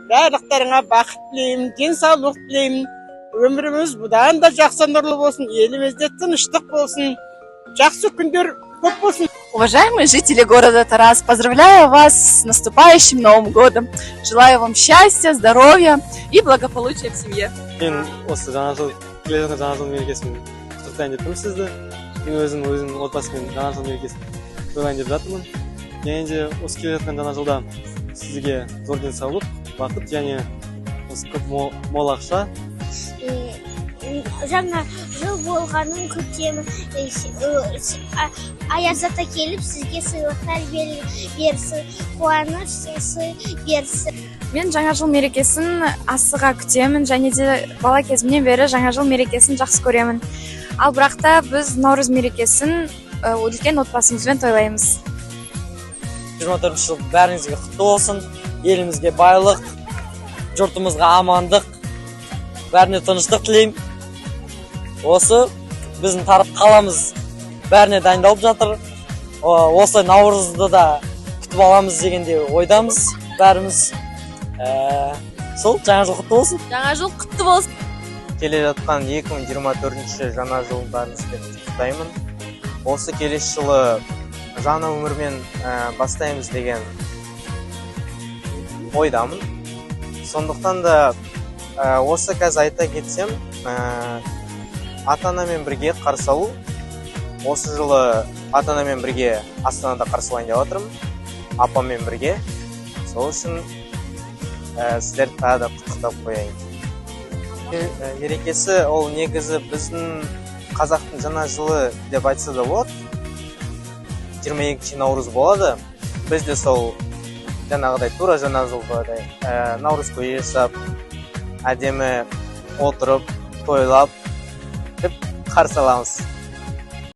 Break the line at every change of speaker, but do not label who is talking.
барлықтарыңа бақыт тілеймін, денсаулық тілеймін. Өміріміз бұдан да жақсы нұрлы болсын, елімізде тыныштық болсын, жақсы күндер көп болсын.
Уважаемые жители города Тарас, поздравляю вас с наступающим Новым годом. Желаю вам счастья, здоровья и благополучия в семье.
Мен осы жаңа жыл, келе жатқан жаңа жыл мерекесін құттықтайын деп тұрмын сізді. Мен өзім отбасымен жаңа жыл мерекесін тойлайын деп жатырмын. Және де осы келе жатқан жаңа жылда сізге зор денсаулық, бақыт және осы көп мол ақша.
Жаңа жыл болғанын күтемін. Аяз ата келіп сізге сыйлықтар берсін, қуаныш сый берсін.
Мен жаңа жыл мерекесін асыға күтемін, және де бала кезімнен бері жаңа жыл мерекесін жақсы көремін. Ал бірақта біз Наурыз мерекесін үлкен отбасымызбен тойлаймыз.
24 жыл бәріңізге құтты болсын, елімізге байлық, жұртымызға амандық, бәріне тыныштық тілеймін. Осы біздің тарап қаламыз бәріне дайындалып жатыр. Осы Наурызды да күтіп аламыз дегенде ойдамыз бәріміз. Сол жаңа жыл құтты болсын.
Жаңа жыл құтты болсын.
Келе жатқан 2024 жаңа жылдарыңызбен құттықтаймын. Осы келесі жылы жаңа өмірмен бастаймыз деген ойдамын. Сондықтан да осы қазір айта кетсем, ата-анамен бірге қарсы алу. Осы жылы ата-анамен бірге Астанада қарсылайын деп жатырмын. Апаммен бірге. Сол үшін сіздерді тағы да құттықтап қояйын. Мерекесі ол негізі біздің қазақтың жаңа жылы деп айтса да болады. 22 Наурыз болады. Біз де сол жаңағыдай тура жаңа жылдай Наурыз тойы жасап, әдемі отырып, тойлап деп қарсы аламыз.